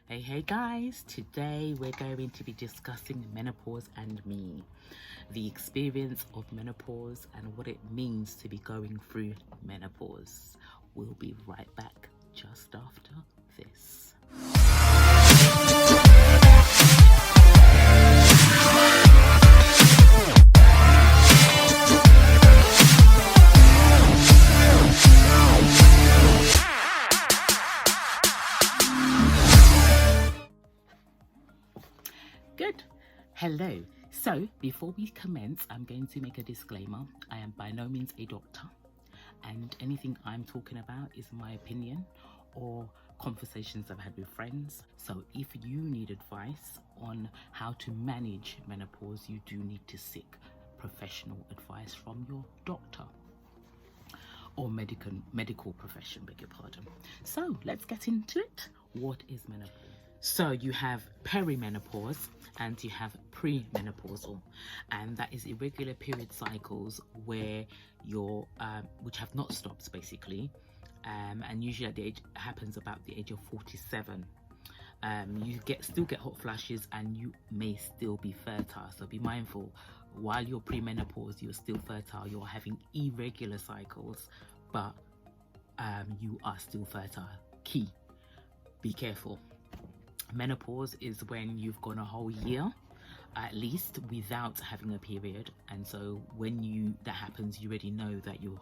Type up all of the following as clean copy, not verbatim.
Hey guys, today we're going to be discussing menopause and me, the experience of menopause and what it means to be going through menopause. We'll be right back just after this. Good. Hello. So before we commence, I'm going to make a disclaimer. I am by no means a doctor, and anything I'm talking about is my opinion or conversations I've had with friends. So if you need advice on how to manage menopause, you do need to seek professional advice from your doctor or medical profession, beg your pardon. So let's get into it. What is menopause? So you have perimenopause and you have premenopausal, and that is irregular period cycles where you're which have not stopped basically, and usually at the age happens about the age of 47. You still get hot flashes and you may still be fertile, so be mindful. While you're premenopause, you're still fertile, you're having irregular cycles, but you are still fertile. Key, be careful. Menopause is when you've gone a whole year at least without having a period, and so when that happens, you already know that you're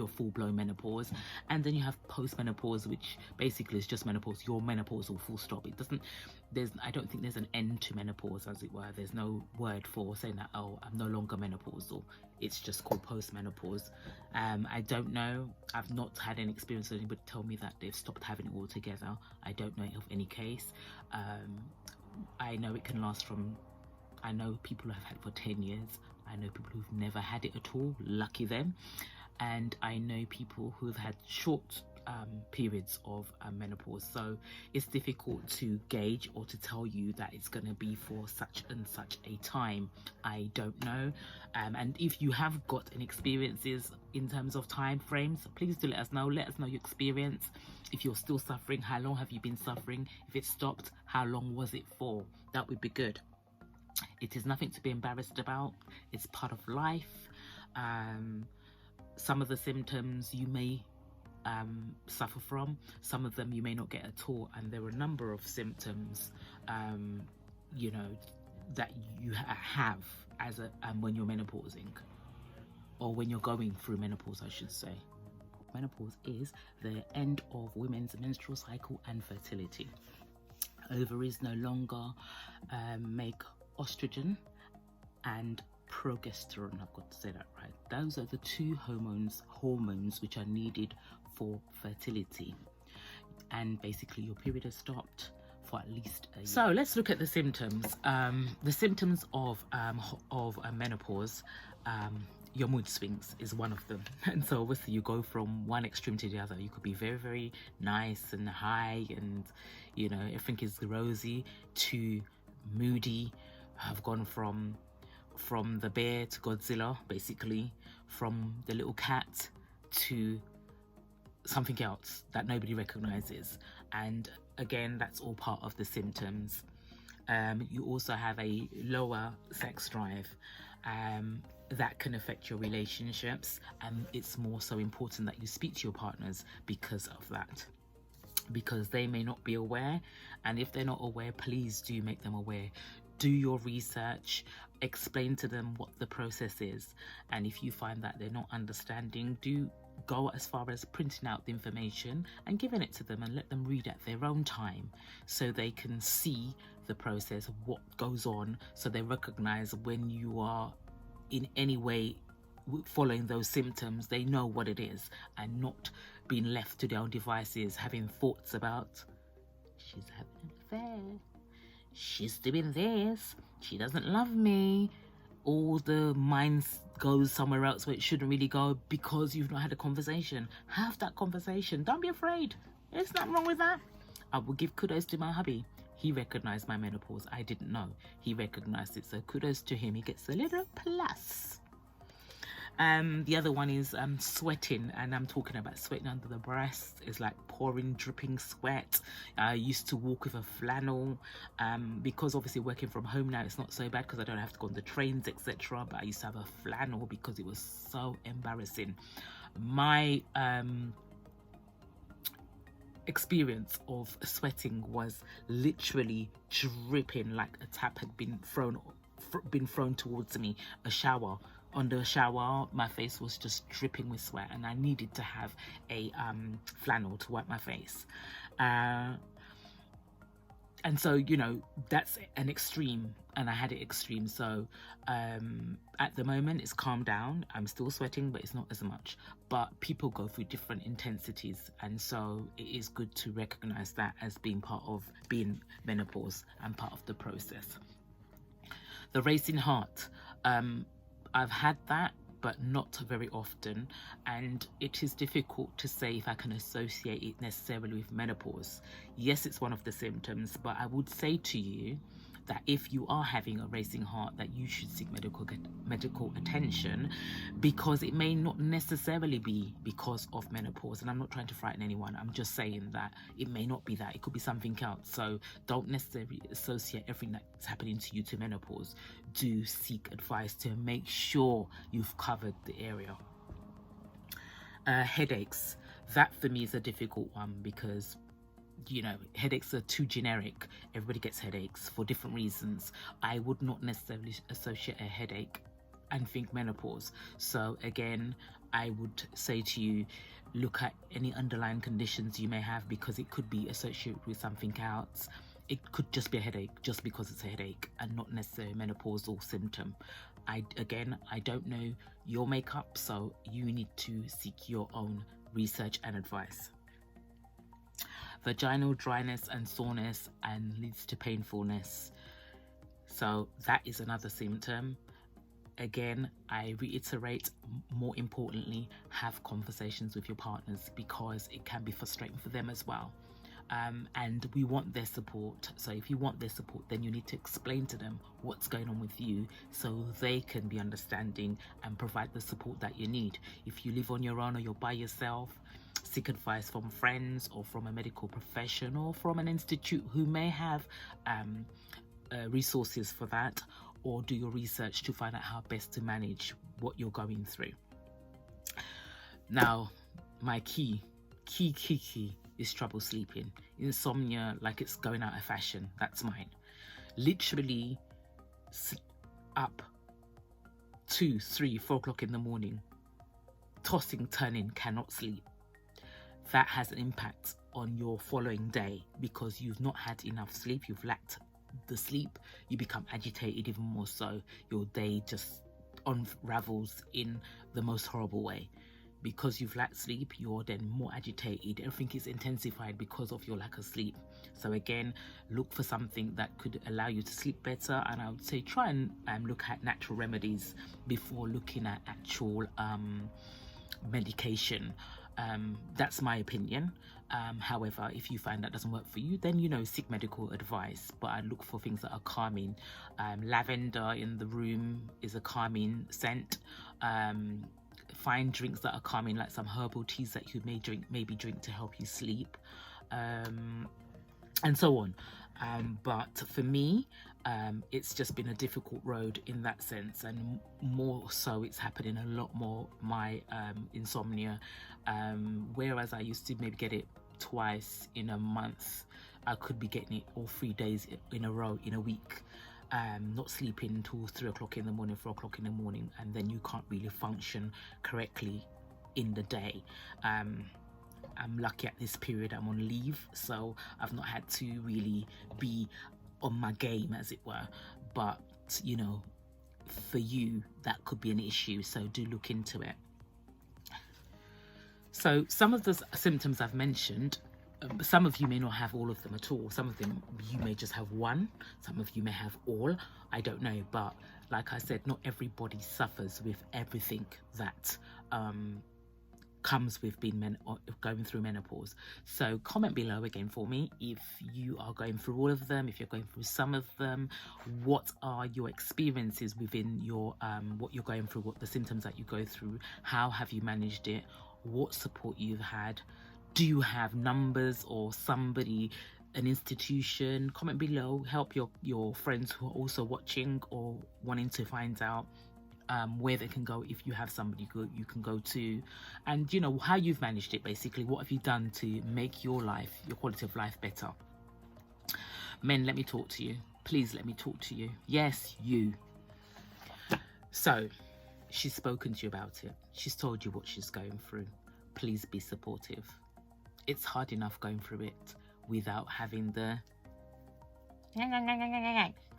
full-blown menopause. And then you have postmenopause, which basically is just menopause. You're menopausal, full stop. I don't think there's an end to menopause, as it were. There's no word for saying that, oh, I'm no longer menopausal. It's just called postmenopause. I don't know. I've not had any experience of anybody tell me that they've stopped having it altogether. I don't know of any case. I know it can last I know people have had it for 10 years. I know people who've never had it at all, lucky them. And I know people who've had short periods of menopause. So it's difficult to gauge or to tell you that it's going to be for such and such a time. I don't know. And if you have got any experiences in terms of time frames, please do let us know. Let us know your experience. If you're still suffering, how long have you been suffering? If it stopped, how long was it for? That would be good. It is nothing to be embarrassed about. It's part of life. Some of the symptoms you may suffer from, some of them you may not get at all, and there are a number of symptoms that you have as when you're menopausing, or when you're going through menopause, I should say. Menopause is the end of women's menstrual cycle and fertility. Ovaries no longer make estrogen and progesterone. I've got to say that right. Those are the two hormones which are needed for fertility, and basically your period has stopped for at least a year. So let's look at the symptoms. The symptoms of menopause. Your mood swings is one of them, and so obviously you go from one extreme to the other. You could be very, very nice and high, and everything is rosy, to moody. I've gone from the bear to Godzilla, basically, from the little cat to something else that nobody recognizes. And again, that's all part of the symptoms. You also have a lower sex drive. That can affect your relationships, and it's more so important that you speak to your partners because of that, because they may not be aware. And if they're not aware, please do make them aware. Do your research, explain to them what the process is, and if you find that they're not understanding, do go as far as printing out the information and giving it to them, and let them read at their own time so they can see the process of what goes on, so they recognize when you are in any way following those symptoms. They know what it is, and not being left to their own devices, having thoughts about, she's having an affair, she's doing this, she doesn't love me. All the mind goes somewhere else where it shouldn't really go, because you've not had a conversation. Have that conversation. Don't be afraid. There's nothing wrong with that. I will give kudos to my hubby. He recognized my menopause. I didn't know. He recognized it, so kudos to him. He gets a little plus. The other one is sweating, and I'm talking about sweating under the breast. It's like pouring, dripping sweat. I used to walk with a flannel, because obviously working from home now it's not so bad because I don't have to go on the trains, etc. But I used to have a flannel because it was so embarrassing. My experience of sweating was literally dripping, like a tap had been thrown towards me, a shower. Under a shower, my face was just dripping with sweat, and I needed to have a flannel to wipe my face. And so, you know, that's an extreme, and I had it extreme. So at the moment it's calmed down. I'm still sweating, but it's not as much. But people go through different intensities, and so it is good to recognize that as being part of being menopause and part of the process. The racing heart, I've had that, but not very often, and it is difficult to say if I can associate it necessarily with menopause. Yes, it's one of the symptoms, but I would say to you that if you are having a racing heart, that you should seek medical attention, because it may not necessarily be because of menopause. And I'm not trying to frighten anyone, I'm just saying that it may not be that, it could be something else. So don't necessarily associate everything that's happening to you to menopause. Do seek advice to make sure you've covered the area. Headaches, that for me is a difficult one, because you know, headaches are too generic. Everybody gets headaches for different reasons. I would not necessarily associate a headache and think menopause. So again, I would say to you, look at any underlying conditions you may have, because it could be associated with something else. It could just be a headache just because it's a headache, and not necessarily a menopausal symptom. I don't know your makeup, so you need to seek your own research and advice. Vaginal dryness and soreness and leads to painfulness. So that is another symptom. Again, I reiterate, more importantly, have conversations with your partners, because it can be frustrating for them as well. And we want their support. So if you want their support, then you need to explain to them what's going on with you, so they can be understanding and provide the support that you need. If you live on your own or you're by yourself, seek advice from friends or from a medical professional or from an institute who may have resources for that, or do your research to find out how best to manage what you're going through. Now, my key is trouble sleeping. Insomnia, like it's going out of fashion. That's mine. Literally up 2, 3, 4 o'clock in the morning, tossing, turning, cannot sleep. That has an impact on your following day, because you've not had enough sleep, you've lacked the sleep, you become agitated even more so. Your day just unravels in the most horrible way. Because you've lacked sleep, you're then more agitated. Everything is intensified because of your lack of sleep. So again, look for something that could allow you to sleep better, and I would say try and look at natural remedies before looking at actual medication. That's my opinion. However, if you find that doesn't work for you, then, you know, seek medical advice. But I look for things that are calming. Lavender in the room is a calming scent. Find drinks that are calming, like some herbal teas that you maybe drink to help you sleep, and so on. But for me, it's just been a difficult road in that sense, and more so it's happening a lot more, my insomnia, whereas I used to maybe get it twice in a month, I could be getting it all 3 days in a row in a week. Not sleeping until 3 o'clock in the morning, 4 o'clock in the morning, and then you can't really function correctly in the day. I'm lucky at this period I'm on leave, so I've not had to really be on my game, as it were. But, you know, for you, that could be an issue, so do look into it. So some of the symptoms I've mentioned, some of you may not have all of them at all. Some of them you may just have one. Some of you may have all. I don't know. But like I said, not everybody suffers with everything that comes with going through menopause. So comment below again for me if you are going through all of them, if you're going through some of them. What are your experiences within your what you're going through, what the symptoms that you go through, how have you managed it, what support you've had, do you have numbers or somebody, an institution? Comment below, help your friends who are also watching or wanting to find out where they can go if you have somebody good you can go to, and you know how you've managed it. Basically, what have you done to make your life, your quality of life better? Men, let me talk to you, please. Let me talk to you. Yes, you. So she's spoken to you about it, she's told you what she's going through. Please be supportive. It's hard enough going through it without having the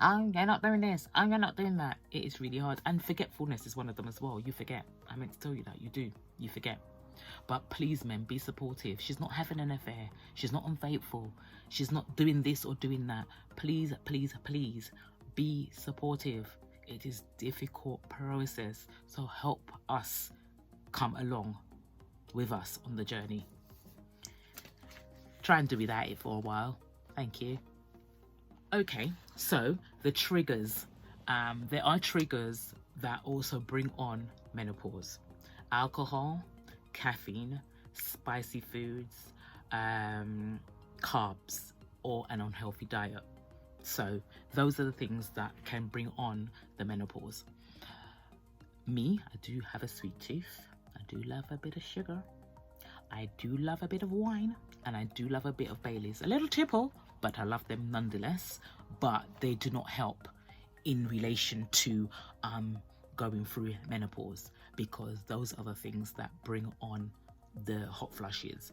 oh, you're not doing this, oh, you're not doing that. It is really hard, and forgetfulness is one of them as well. You forget. I meant to tell you that. You do. You forget. But please, men, be supportive. She's not having an affair. She's not unfaithful. She's not doing this or doing that. Please, please, please be supportive. It is a difficult process, so help us come along with us on the journey. Try and do without it for a while. Thank you. Okay, so the triggers. There are triggers that also bring on menopause. Alcohol, caffeine, spicy foods, carbs, or an unhealthy diet. So those are the things that can bring on the menopause. Me, I do have a sweet tooth. I do love a bit of sugar. I do love a bit of wine, and I do love a bit of Baileys. A little tipple, but I love them nonetheless. But they do not help in relation to going through menopause, because those are the things that bring on the hot flushes,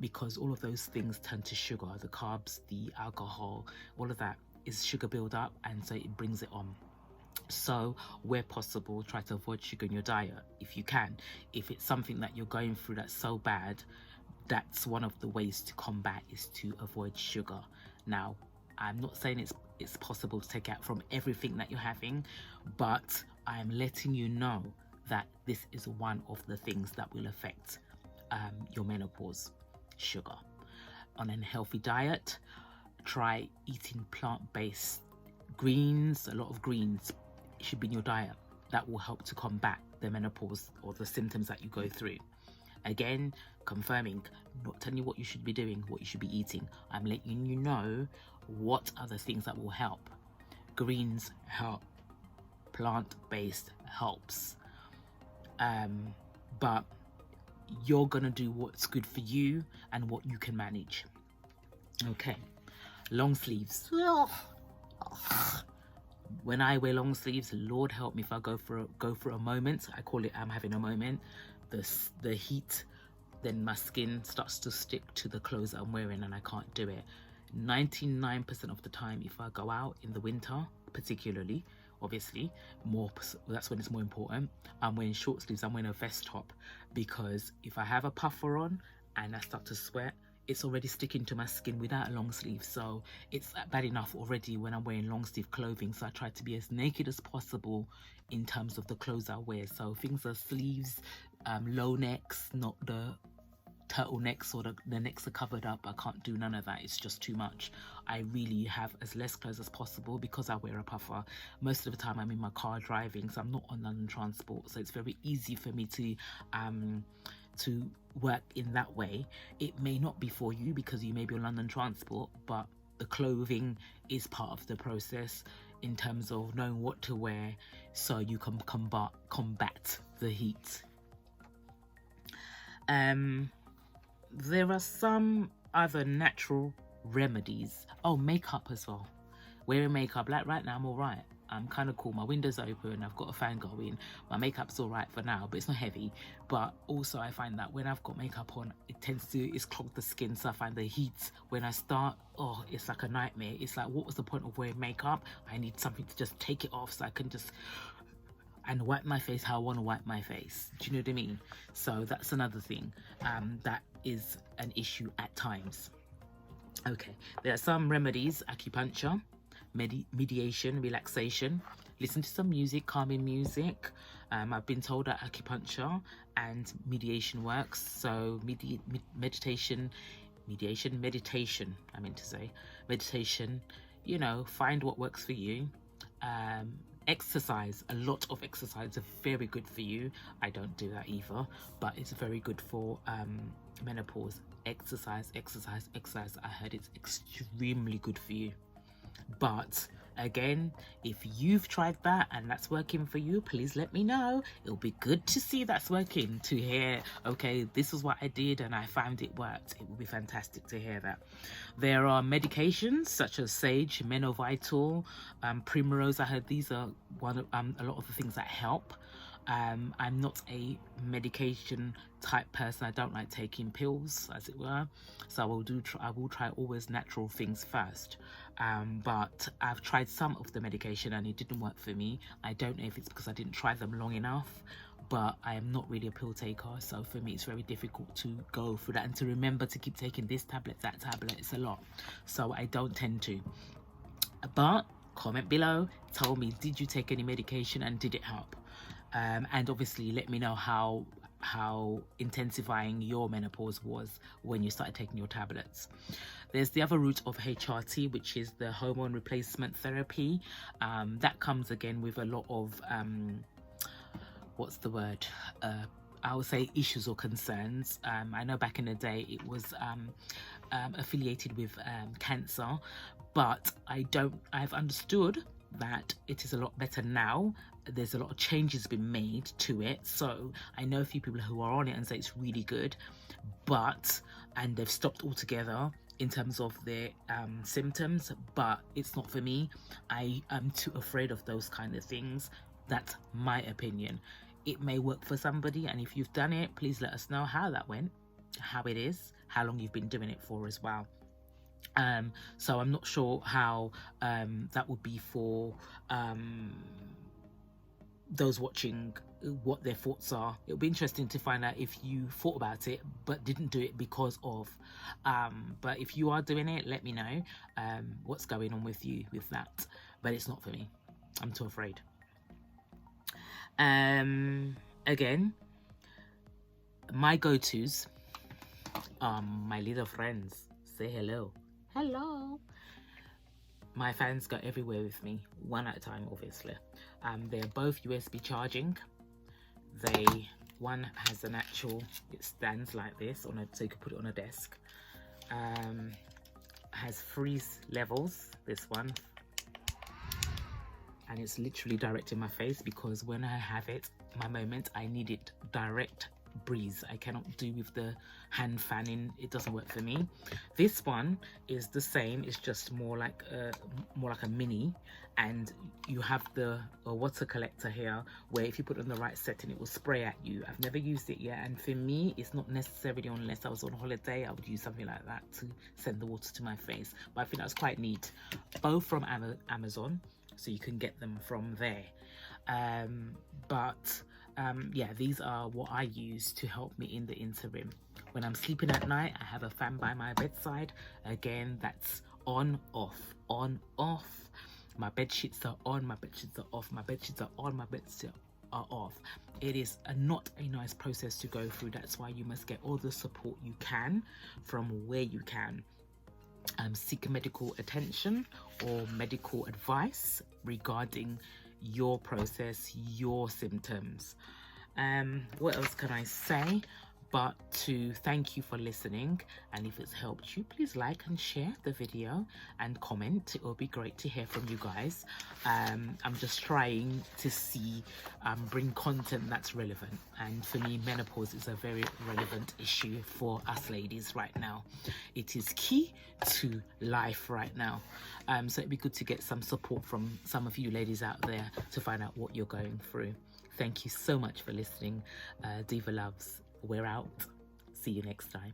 because all of those things turn to sugar. The carbs, the alcohol, all of that is sugar build up, and so it brings it on. So where possible, try to avoid sugar in your diet if you can. If it's something that you're going through that's so bad, that's one of the ways to combat, is to avoid sugar. Now, I'm not saying it's possible to take out from everything that you're having, but I'm letting you know that this is one of the things that will affect your menopause. Sugar. On a healthy diet, try eating plant-based greens. A lot of greens should be in your diet. That will help to combat the menopause or the symptoms that you go through. Again, confirming, not telling you what you should be doing, what you should be eating. I'm letting you know what are the things that will help. Greens help. Plant-based helps. But you're gonna do what's good for you and what you can manage. Okay, long sleeves. When I wear long sleeves, Lord help me if I go for a moment. I call it I'm having a moment. The heat, then my skin starts to stick to the clothes that I'm wearing, and I can't do it. 99% of the time, if I go out in the winter, particularly, obviously, that's when it's more important. I'm wearing short sleeves. I'm wearing a vest top, because if I have a puffer on and I start to sweat, it's already sticking to my skin without a long sleeve. So it's bad enough already when I'm wearing long sleeve clothing. So I try to be as naked as possible in terms of the clothes I wear. So things are sleeves, low necks, not the turtlenecks or the necks are covered up. I can't do none of that. It's just too much. I really have as less clothes as possible because I wear a puffer. Most of the time I'm in my car driving, so I'm not on London transport. So it's very easy for me to work in that way. It may not be for you because you may be on London transport, but the clothing is part of the process in terms of knowing what to wear so you can combat the heat. There are some other natural remedies. Oh, makeup as well. Wearing makeup, like right now I'm all right. I'm kind of cool. My window's open. I've got a fan going. My makeup's all right for now, but it's not heavy. But also I find that when I've got makeup on, it's clogged the skin. So I find the heat when I start, oh, it's like a nightmare. It's like, what was the point of wearing makeup? I need something to just take it off so I can just and wipe my face how I want to wipe my face. Do you know what I mean? So that's another thing that is an issue at times. Okay, there are some remedies: acupuncture, mediation, relaxation, listen to some music, calming music. I've been told that acupuncture and mediation works. So meditation, I meant to say meditation, you know, find what works for you. Exercise, a lot of exercise is very good for you. I don't do that either, but it's very good for menopause. Exercise. I heard it's extremely good for you. But again, if you've tried that and that's working for you, please let me know. It'll be good to see that's working, to hear, okay, this is what I did and I found it worked. It would be fantastic to hear that. There are medications such as sage, menovital, primrose. I heard these are a lot of the things that help. I'm not a medication type person. I don't like taking pills, as it were. So I will try always natural things first. But I've tried some of the medication and it didn't work for me. I don't know if it's because I didn't try them long enough, but I am not really a pill taker. So for me, it's very difficult to go through that and to remember to keep taking this tablet, that tablet. It's a lot. So I don't tend to. But comment below, tell me, did you take any medication and did it help? And obviously let me know how intensifying your menopause was when you started taking your tablets. There's the other route of HRT, which is the hormone replacement therapy. That comes again with a lot of what's the word, I would say issues or concerns. I know back in the day it was affiliated with cancer, but I've understood that it is a lot better now. There's a lot of changes been made to it, so I know a few people who are on it and say it's really good, and they've stopped altogether in terms of their symptoms, but it's not for me. I am too afraid of those kind of things. That's my opinion. It may work for somebody, and if you've done it, please let us know how that went, how it is, how long you've been doing it for as well. So I'm not sure how that would be for those watching, what their thoughts are. It'll be interesting to find out if you thought about it but didn't do it because of but if you are doing it, let me know what's going on with you with that. But it's not for me. I'm too afraid. Again, my go-tos, my little friends. Say hello. My fans go everywhere with me, one at a time, obviously. They're both USB charging. One has an actual, it stands like this on so you can put it on a desk. Has 3 levels, this one, and it's literally direct in my face because when I have it, my moment, I need it direct breeze. I cannot do with the hand fanning. It doesn't work for me. This one is the same. It's just more like a mini, and you have the water collector here where if you put it on the right setting, it will spray at you. I've never used it yet, and for me, it's not necessarily unless I was on holiday. I would use something like that to send the water to my face. But I think that's quite neat. Both from Amazon, so you can get them from there. Yeah, these are what I use to help me in the interim. When I'm sleeping at night, I have a fan by my bedside. Again, that's on, off, on, off. My bed sheets are on, my bed sheets are off, my bed sheets are on, my bed sheets are off. It is not a nice process to go through. That's why you must get all the support you can from where you can. Seek medical attention or medical advice regarding your process, your symptoms. What else can I say but to thank you for listening, and if it's helped you, please like and share the video and comment. It will be great to hear from you guys. I'm just trying to see bring content that's relevant, and for me, menopause is a very relevant issue for us ladies right now. It is key to life right now, so it'd be good to get some support from some of you ladies out there to find out what you're going through. Thank you so much for listening. DivaLoves, we're out. See you next time.